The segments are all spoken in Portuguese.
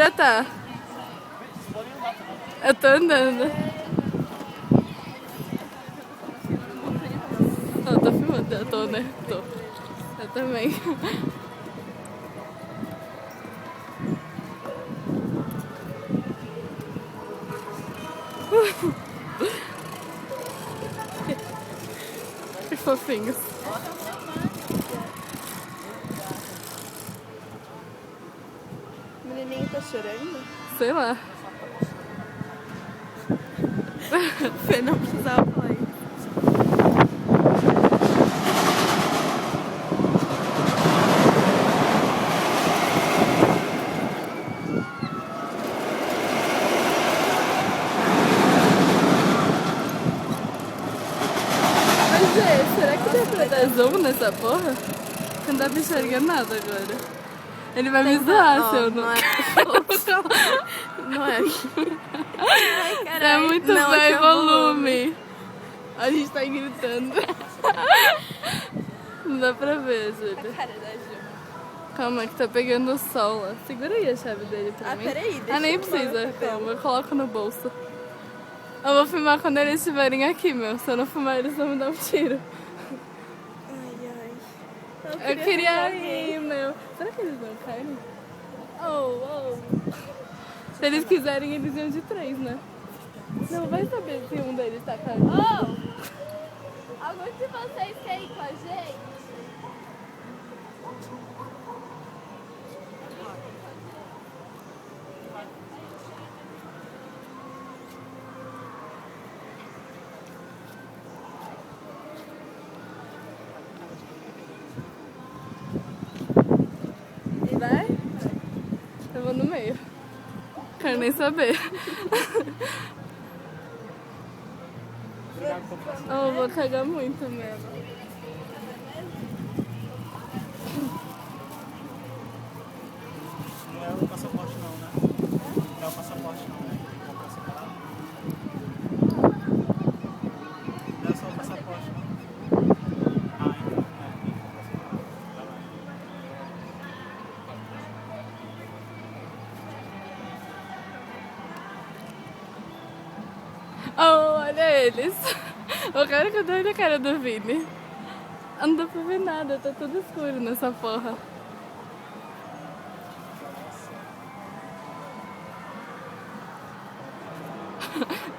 hora tá? Eu tô andando. Eu tô filmando, eu tô, né? Tô. Eu também. Que fofinhos. O menininho tá chorando? Sei lá. Fê não precisava falar isso. Mas será que dá pra dar zoom nessa porra? Não dá pra enxergar nada agora. Ele vai me zoar se eu não... Não é. Não é aqui. Ai, É caralho. muito Não, bem aqui é volume. A gente tá gritando. Não dá pra ver, Júlia. Cara da Ju. Calma, que tá pegando o sol lá. Segura aí a chave dele pra mim. Peraí, deixa nem eu precisa. embora. Calma, eu coloco no bolso. Eu vou filmar quando eles estiverem aqui, meu. Se eu não filmar, eles vão me dar um tiro. Ai. Eu queria ir, meu. Será que eles não caem? Oh. Se eles quiserem, eles iam de 3, né? Não vai saber se um deles tá caindo. Algum de vocês quer ir com a gente? E vai? Eu vou no meio. Quero nem saber. Eu vou cagar muito mesmo. Não é o passaporte não, né? Não é o passaporte não, né? Tem que comprar separado. Não é só o passaporte não. Ah, então tem que comprar separado. Oh, olha eles. Eu quero que eu dê a cara do Vini. Não dá pra ver nada, tá tudo escuro nessa porra.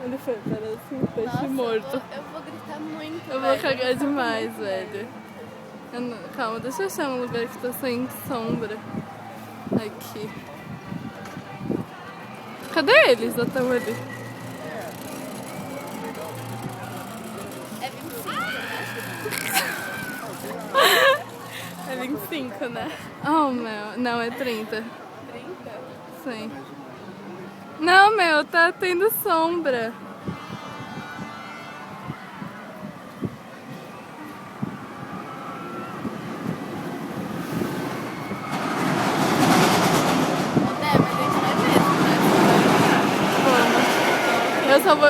Ele foi, parece um peixe morto. Eu vou gritar muito. Eu vou cagar demais, velho. Calma, deixa eu achar um lugar que tá sem sombra. Aqui. Cadê eles? Eu tava ali. É 25. É 25, né? Oh, meu. Não, é 30. 30? Sim. Não, meu, tá tendo sombra.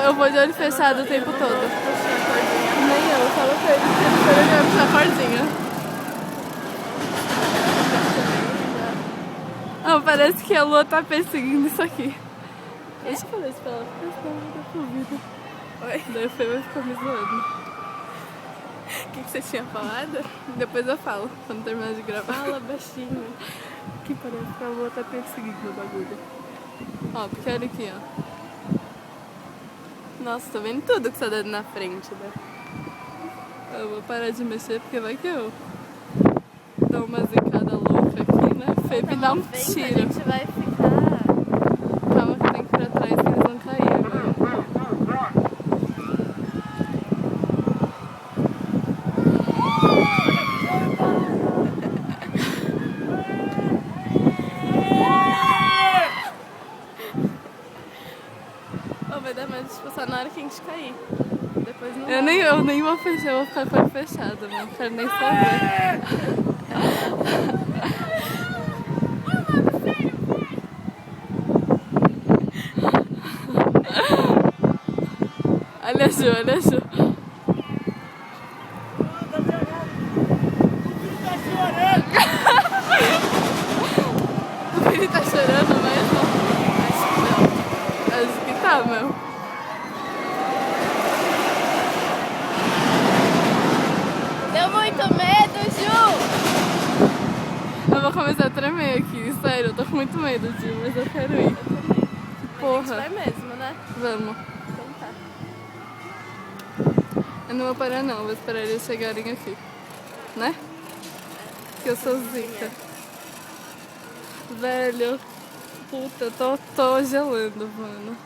Eu vou de olho fechado o tempo todo. Nem eu, falo pra ele que ele vai puxar a cordinha. Oh, parece que a lua tá perseguindo isso aqui. Deixa eu falar isso pra ela, porque senão eu vou dar pro vídeo. Oi. Daí o Fê vai ficar me zoando. O que você tinha falado? Depois eu falo, quando terminar de gravar. Fala baixinho. Que parece que a lua tá perseguindo o bagulho. Ó, porque olha aqui, ó. Nossa, tô vendo tudo que você tá dando na frente, né? Eu vou parar de mexer porque vai que eu dou uma zicada louca aqui, né? Fê me dá um A tiro. gente vai ficar. Calma que tem que ir pra trás que eles vão cair agora. Oh, vai dar mais tipo, só na hora que a gente cair. Depois não. Eu nem vou fechar, eu vou ficar com a fechada, não quero nem saber. Olha a Ju, olha a Ju. O Vini tá chorando mesmo? entrar, meu. Deu muito medo, Ju! Eu vou começar a tremer aqui, sério. Eu tô com muito medo, Gil, mas eu quero ir. Porra. Vai mesmo, né? Vamos. Então tá. Eu não vou parar não, vou esperar eles chegarem aqui. Né? Que eu sou zica. Velho. Puta, eu tô gelando, mano.